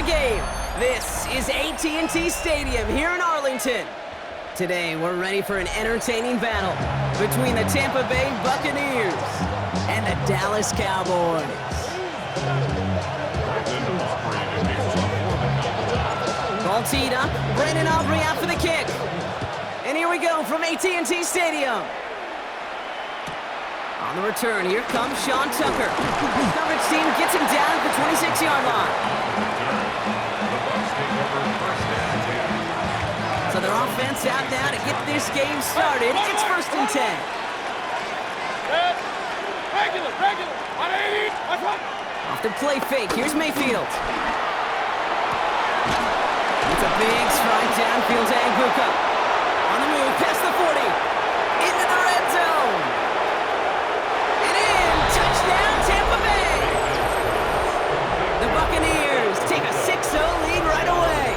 game. This is AT&T Stadium here in Arlington. Today, we're ready for an entertaining battle between the Tampa Bay Buccaneers and the Dallas Cowboys. Ball teed up, Brandon Aubrey out for the kick. And here we go from AT&T Stadium. On the return, here comes Sean Tucker. Coverage team gets him down at the 26-yard line. So their offense out now to get this game started. It's 1st and 10. Regular, 180, Off the play fake, here's Mayfield. It's a big strike downfield to Anguka. On the move, past the 40. Into the red zone. And in, touchdown Tampa Bay. The Buccaneers take a 6-0 lead right away.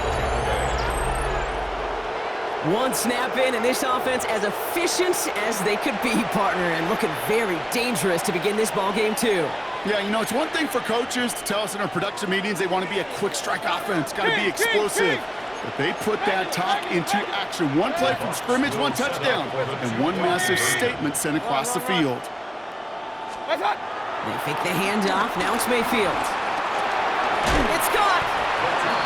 One snap in, and this offense as efficient as they could be, partner, and looking very dangerous to begin this ball game too. Yeah, you know, it's one thing for coaches to tell us in our production meetings they want to be a quick strike offense, got to be explosive. But they put that talk into action. One play from scrimmage, one touchdown, and one massive statement sent across the field. They fake the handoff, now it's Mayfield. It's caught!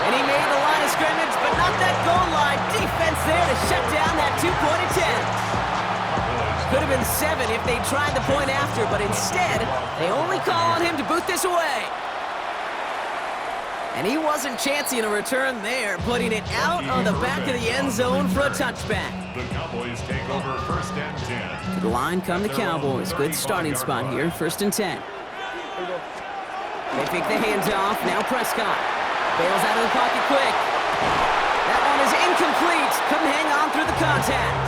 And he made the line of scrimmage, but not that goal line. Defense there to shut down that two-point attempt. Could have been 7 if they tried the point after, but instead, they only call on him to boot this away. And he wasn't chancing a return there, putting it out on the back of the end zone for a touchback. The Cowboys take over 1st and 10. To the line come the Cowboys. Good starting spot here, 1st and 10. They pick the hands off, now Prescott. Bails out of the pocket quick. That one is incomplete. Couldn't hang on through the contact.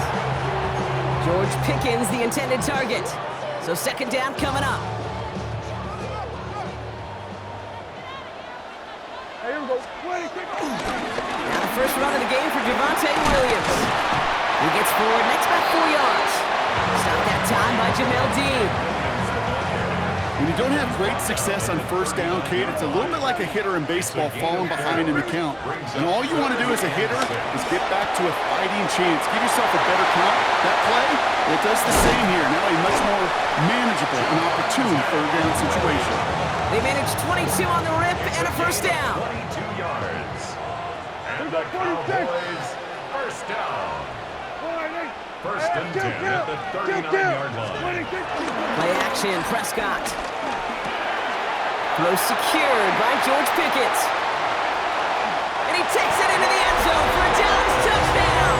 George Pickens, the intended target. So 2nd down coming up. Now the first run of the game for Javonte Williams. He gets forward, next back 4 yards. Stopped that time by Jamel Dean. When you don't have great success on 1st down, Kate, it's a little bit like a hitter in baseball falling behind in the count. And all you want to do as a hitter is get back to a fighting chance. Give yourself a better count. That play, it does the same here. Now a much more manageable and opportune 3rd down situation. They managed 22 on the rip and a 1st down. 22 yards. And the Cowboys 1st down. 1st and 10 at the 39-yard line. Play action, Prescott. Throw secured by George Pickens. And he takes it into the end zone for a Dallas touchdown.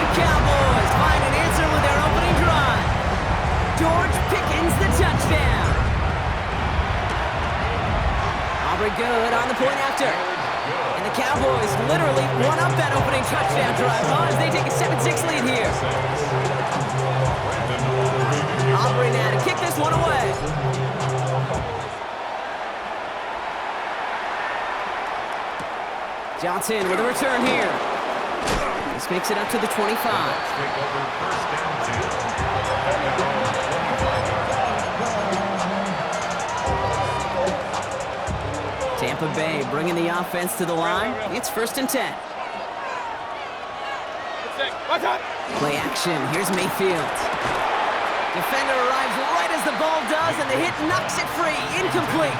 The Cowboys find an answer with their opening drive. George Pickens, the touchdown. Aubrey good on the point after. And the Cowboys literally won up that opening touchdown drive as they take a 7-6 lead here. Aubrey now to kick this one away. Johnson with a return here. This makes it up to the 25. Tampa Bay bringing the offense to the line. It's 1st and 10. Play action. Here's Mayfield. Defender arrives right as the ball does, and the hit knocks it free. Incomplete.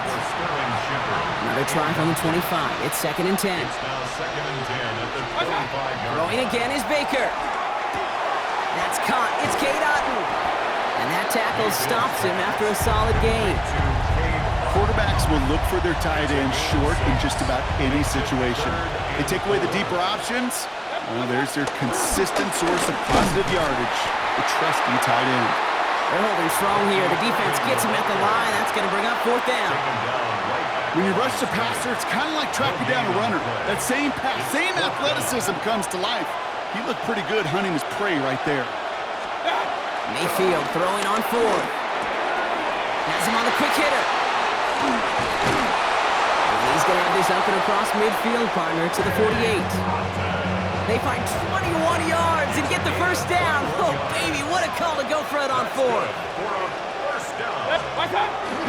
Another try from the 25. It's 2nd and 10. Throwing again is Baker. That's caught. It's Cade Otton. And that tackle stops him after a solid gain. Quarterbacks will look for their tight end short in just about any situation. They take away the deeper options. Well, there's their consistent source of positive yardage, the trusty tight end. They're holding strong here. The defense gets him at the line. That's going to bring up 4th down. When you rush the passer, it's kind of like tracking down a runner. That same pass, same athleticism comes to life. He looked pretty good hunting his prey right there. Mayfield throwing on 4th. Has him on the quick hitter. And he's going to have this up and across midfield, partner, to the 48. They find 21 yards and get the 1st down. Oh, baby, what a call to go for it on 4th.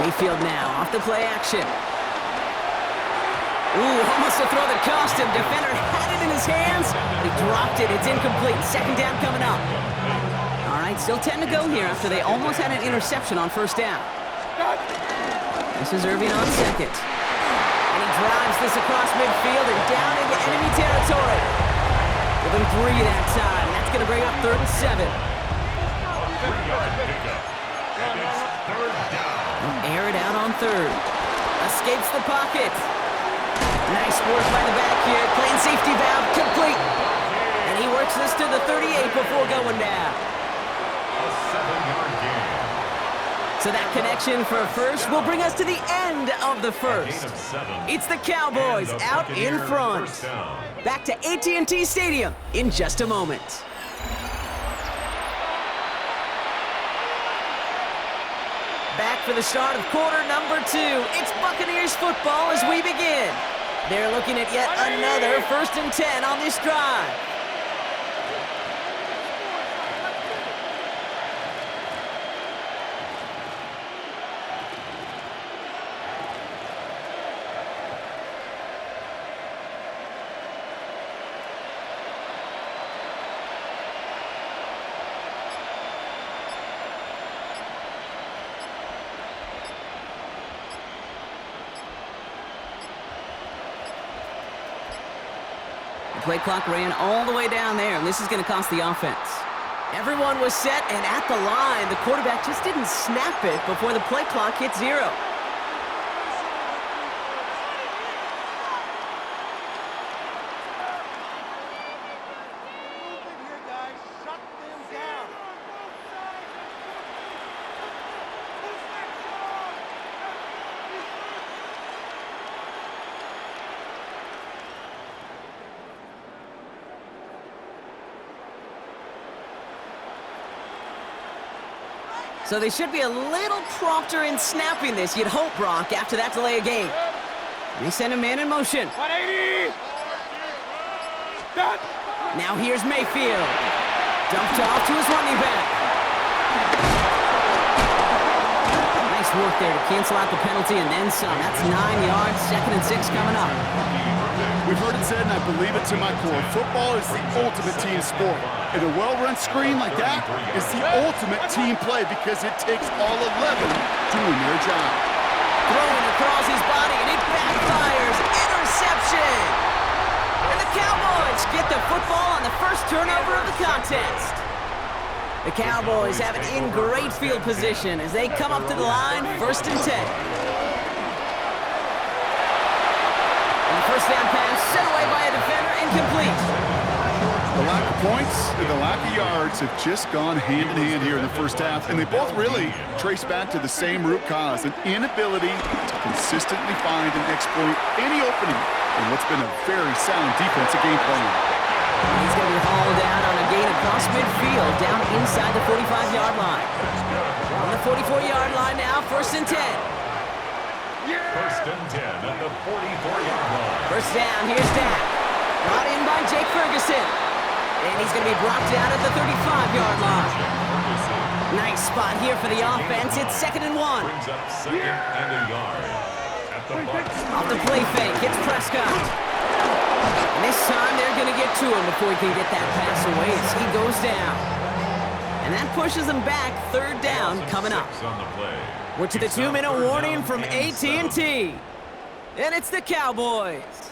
Mayfield now off the play action. Ooh, almost a throw that cost him. Defender had it in his hands, but he dropped it. It's incomplete. Second down coming up. All right, still 10 to go here after they almost had an interception on first down. This is Irving on second. And he drives this across midfield and down into enemy territory. Give him 3 that time. That's going to bring up 3rd and 7. Air it out on 3rd. Escapes the pocket. Nice work by the back here. Plain safety valve complete. And he works this to the 38 before going down. So that connection for first will bring us to the end of the first. It's the Cowboys out in front. Back to AT&T Stadium in just a moment. Back for the start of quarter number 2. It's Buccaneers football as we begin. They're looking at yet another 1st and 10 on this drive. Play clock ran all the way down there, and this is going to cost the offense. Everyone was set, and at the line, the quarterback just didn't snap it before the play clock hit 0. So they should be a little prompter in snapping this, you'd hope, Brock, after that delay of game. They send a man in motion. 180! Now here's Mayfield. Dumped off to his running back. Nice work there to cancel out the penalty and then some. That's 9 yards, 2nd and 6 coming up. We've heard it said, and I believe it to my core, football is the ultimate team sport. And a well-run screen like that is the ultimate team play because it takes all 11 doing their job. Throwing across his body, and it backfires. Interception! And the Cowboys get the football on the first turnover of the contest. The Cowboys have it in great field position as they come up to the line, 1st and 10. And the first down pass sent away by a defender, incomplete. The lack of points and the lack of yards have just gone hand in hand here in the first half, and they both really trace back to the same root cause, an inability to consistently find and exploit any opening in what's been a very sound defensive game plan. He's going to be hauled down on a gain across midfield, down inside the 45-yard line. On the 44-yard line now, 1st and 10. 1st and 10 at the 44-yard line. First down, here's Dak. Brought in by Jake Ferguson. And he's going to be brought down at the 35-yard line. Nice spot here for the offense. It's 2nd and 1. Brings up 2nd and a yard. At the box. Off the play fake, it's Prescott. And this time they're going to get to him before he can get that pass away as he goes down. And that pushes him back. 3rd down coming up. We're to the 2-minute warning from AT&T. And it's the Cowboys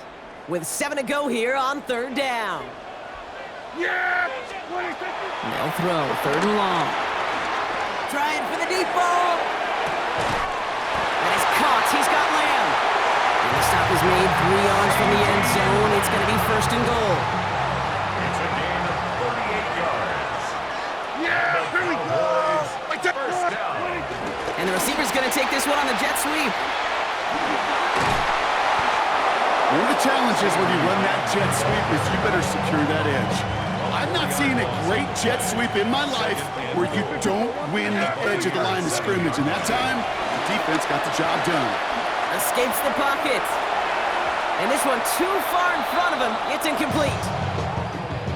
with 7 to go here on 3rd down. They'll throw, 3rd and long. Trying for the deep ball. That is caught. He's got Lamb. And the stop is made 3 yards from the end zone. It's going to be 1st and goal. It's a gain of 38 yards. Here we go! First down. And the receiver's going to take this one on the jet sweep. One of the challenges when you run that jet sweep is you better secure that edge. I've not seen a great jet sweep in my life where you don't win the edge of the line of scrimmage. And that time, the defense got the job done. Escapes the pocket. And this one too far in front of him. It's incomplete.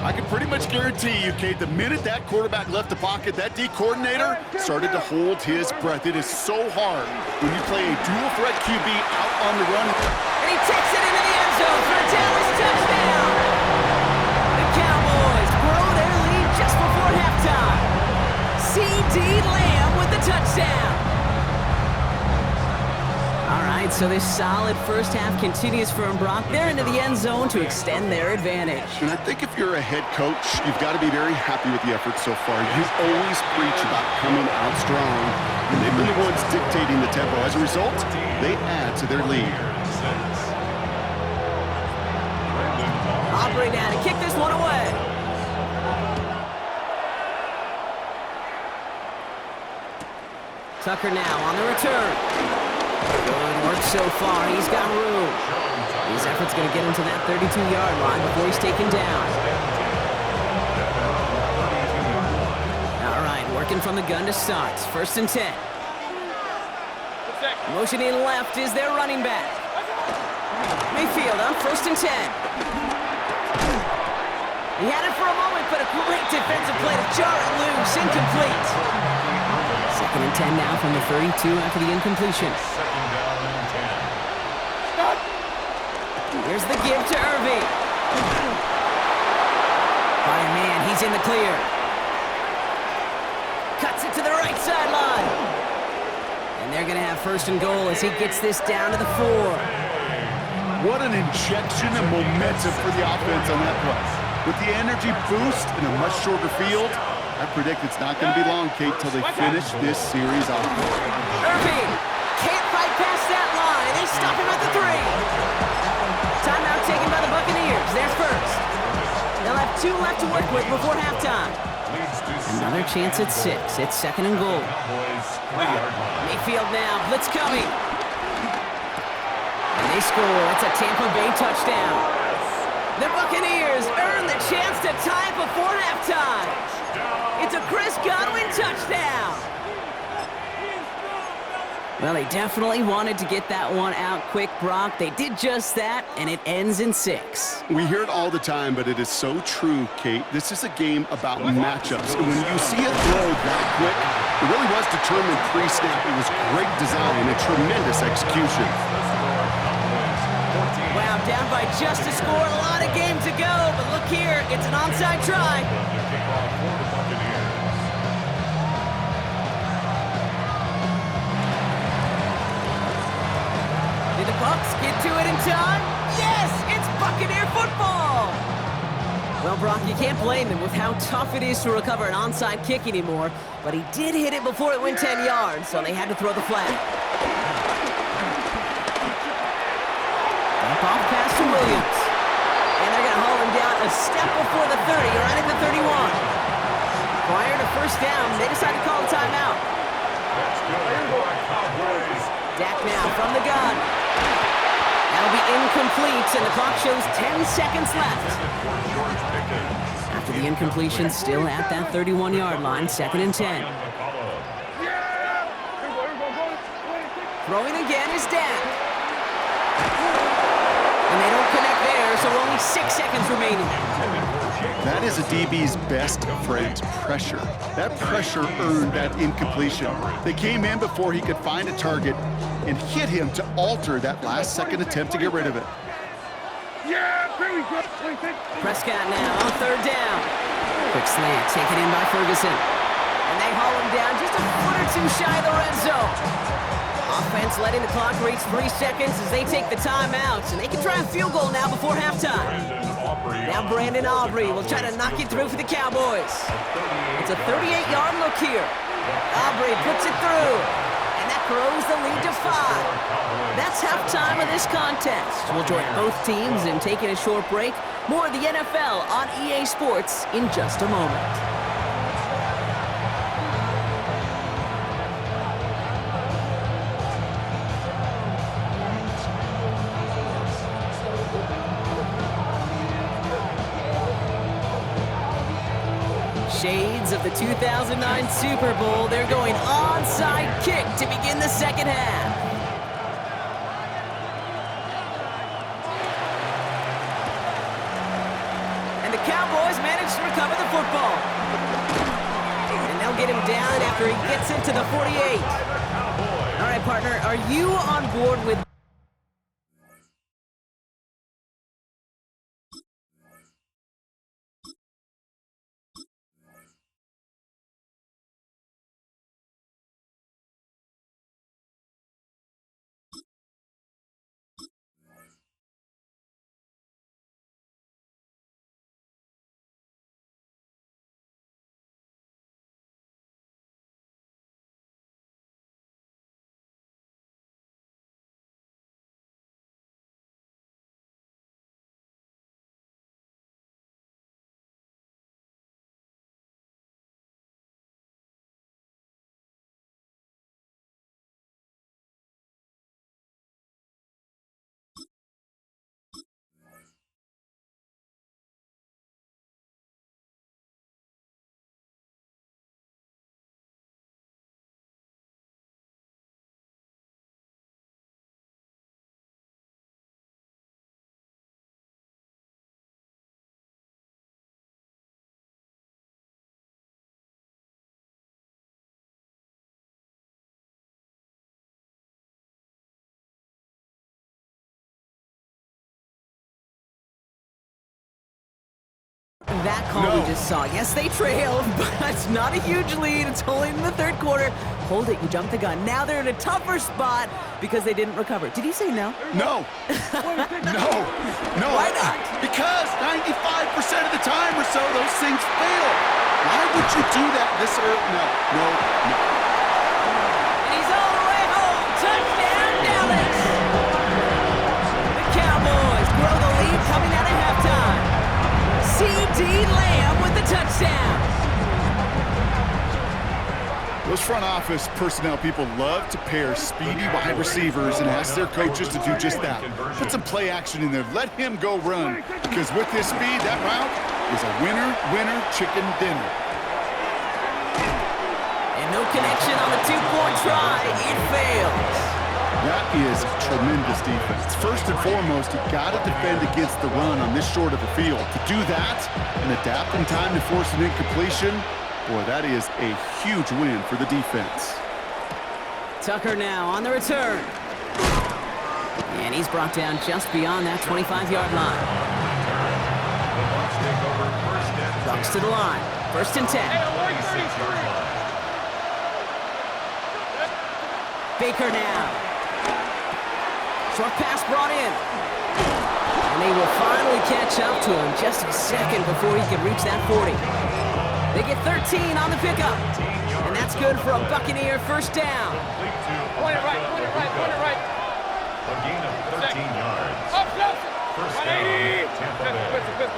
I can pretty much guarantee you, Kate, the minute that quarterback left the pocket, that D coordinator started to hold his breath. It is so hard when you play a dual threat QB out on the run. And he takes it into the so this solid first half continues for Brock. They're into the end zone to extend their advantage. And I think if you're a head coach, you've got to be very happy with the effort so far. You always preach about coming out strong, and they've been the ones dictating the tempo. As a result, they add to their lead. Aubrey now to kick this one away. Tucker now on the return. Good work so far. He's got room. His effort's going to get him to that 32-yard line before he's taken down. All right, working from the gun to start. 1st and 10. Motioning left is their running back. Mayfield on 1st and 10. He had it for a moment, but a great defensive play to jar it loose. Incomplete. 2nd and 10 now from the 32 after the incompletion. Here's the give to Irving. Fire man, he's in the clear. Cuts it to the right sideline. And they're going to have 1st and goal as he gets this down to the 4. What an injection of momentum for the offense on that play. With the energy boost in a much shorter field, I predict it's not going to be long, Kate, till they finish this series off. Irving can't fight past that line. They stop him at the 3. Timeout taken by the Buccaneers. They're 1st. They'll have 2 left to work with before halftime. Another chance at 6. It's 2nd and goal. Mayfield now. Blitz coming. And they score. It's a Tampa Bay touchdown. The Buccaneers earn the chance to tie it before halftime. It's a Chris Godwin touchdown. Well, they definitely wanted to get that one out quick, Brock. They did just that, and it ends in 6. We hear it all the time, but it is so true, Kate. This is a game about matchups. And when you see a throw that quick, it really was determined pre-snap. It was great design and tremendous execution. Wow, down by just a score. A lot of game to go, but look here. It's an onside try. Did the Bucs get to it in time? Yes! It's Buccaneer football! Well, Brock, you can't blame him with how tough it is to recover an onside kick anymore, but he did hit it before it went 10 yards, so they had to throw the flag. Off pass to Williams. And they're going to haul him down a step before the 30, right at the 31. Prior to 1st down, they decide to call a timeout. Dak now from the gun. That'll be incomplete, and the clock shows 10 seconds left. After the incompletion, still at that 31-yard line, 2nd and 10. Throwing again is Dak. And they don't connect there, so only 6 seconds remaining. That is a DB's best friend, pressure. That pressure earned that incompletion. They came in before he could find a target and hit him to alter that last-second attempt to get rid of it. Yeah, very good. Prescott now on 3rd down. Quick slant taken in by Ferguson. And they haul him down just a foot or 2 shy of the red zone. Offense letting the clock reach 3 seconds as they take the timeouts, and they can try a field goal now before halftime. Now Brandon Aubrey will try to knock it through for the Cowboys. It's a 38-yard look here. Aubrey puts it through, and that grows the lead to 5. That's halftime of this contest. We'll join both teams in taking a short break. More of the NFL on EA Sports in just a moment. Shades of the 2009 Super Bowl. They're going onside kick to begin the 2nd half. And the Cowboys manage to recover the football. And they'll get him down after he gets into the 48. All right, partner, are you on board with that call we just saw. Yes, they trailed, but it's not a huge lead. It's only in the third quarter. Hold it, you jumped the gun. Now they're in a tougher spot because they didn't recover. Did you say no? No. No. Why not? Because 95% of the time or so, those things fail. Why would you do that this early? No. And he's all the way home. Touchdown, Dallas. The Cowboys grow the lead coming out of halftime. C.D. Lamb with the touchdown. Those front office personnel people love to pair speedy wide receivers and ask their coaches to do just that. Put some play action in there. Let him go run. Because with his speed, that route is a winner, chicken dinner. And no connection on the two-point try. It fails. That is tremendous defense. First and foremost, you got to defend against the run on this short of a field. To do that and adapt in time to force an incompletion, boy, that is a huge win for the defense. Tucker now on the return. And he's brought down just beyond that 25-yard line. Bucks to the line. First and 10. Baker now. Short pass brought in. And they will finally catch up to him just a second before he can reach that 40. They get 13 on the pickup. And that's good for a Buccaneer first down. Point it right. A gain of 13 yards. First down, Tampa Bay.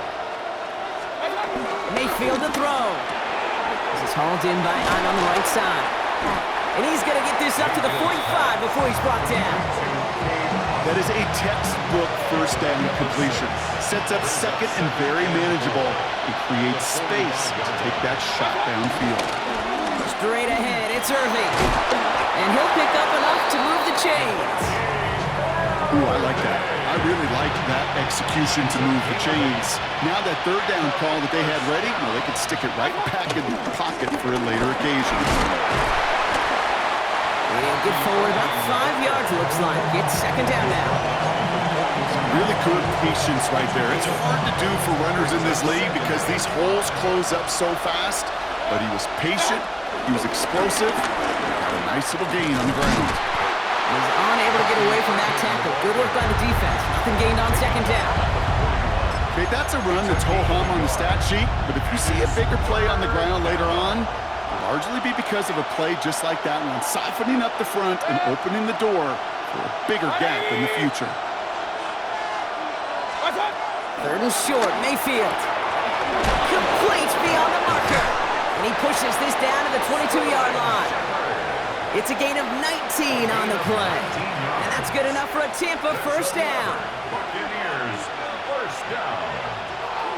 Mayfield to throw. This is hauled in by Ine on the right side. And he's going to get this up to the 45 before he's brought down. That is a textbook first down completion. Sets up second and very manageable. It creates space to take that shot downfield. Straight ahead, it's Irving. And he'll pick up enough to move the chains. Ooh, I like that. I really like that execution to move the chains. Now that third down call that they had ready, well, they could stick it right back in the pocket for a later occasion. And get forward about 5 yards, looks like. It's second down now. Really good patience right there. It's hard to do for runners in this league because these holes close up so fast. But he was patient, he was explosive, got a nice little gain on the ground. He was unable to get away from that tackle. Good work by the defense. Nothing gained on second down. Okay, that's a run that's ho-hum on the stat sheet, but if you see a bigger play on the ground later on, largely be because of a play just like that one, softening up the front and opening the door for a bigger gap in the future. Third and short, Mayfield. Complete beyond the marker. And he pushes this down to the 22-yard line. It's a gain of 19 on the play. And that's good enough for a Tampa first down. Buccaneers, first down.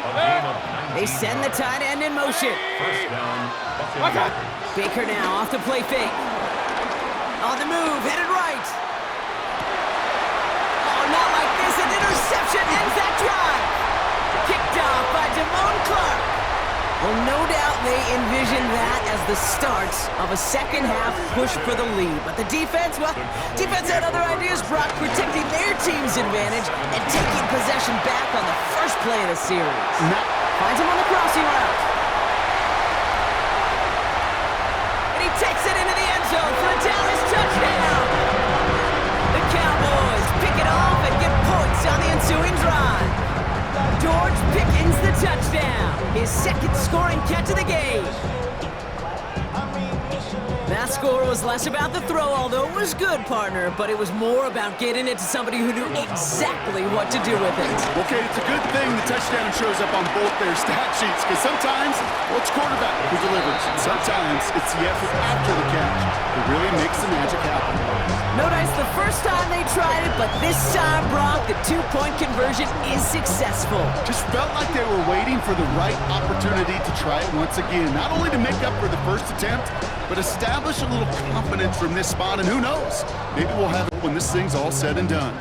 A gain of 19. They send the tight end in motion. First down, Buccaneers. Baker now off the play fake. On the move, headed right. Oh, not like this. An interception ends that drive. Kicked off by Damone Clark. Well, no doubt they envisioned that as the start of a second-half push for the lead. But the defense, well, defense had other ideas, Brock, protecting their team's advantage and taking possession back on the first play of the series. Finds him on the crossing route. And he takes it into the end zone for a Dallas touchdown. The Cowboys pick it off and get points on the ensuing drive. George Pickens the touchdown. His second scoring catch of the game. That score was less about the throw, although it was good, partner, but it was more about getting it to somebody who knew exactly what to do with it. Okay, it's a good thing the touchdown shows up on both their stat sheets, because sometimes, well, it's quarterback who delivers. Sometimes it's the effort after the catch that really makes the magic happen. No dice the first time they tried it, but this time, Brock, the two-point conversion is successful. Just felt like they were waiting for the right opportunity to try it once again. Not only to make up for the first attempt, but establish a little confidence from this spot, and who knows, maybe we'll have it when this thing's all said and done.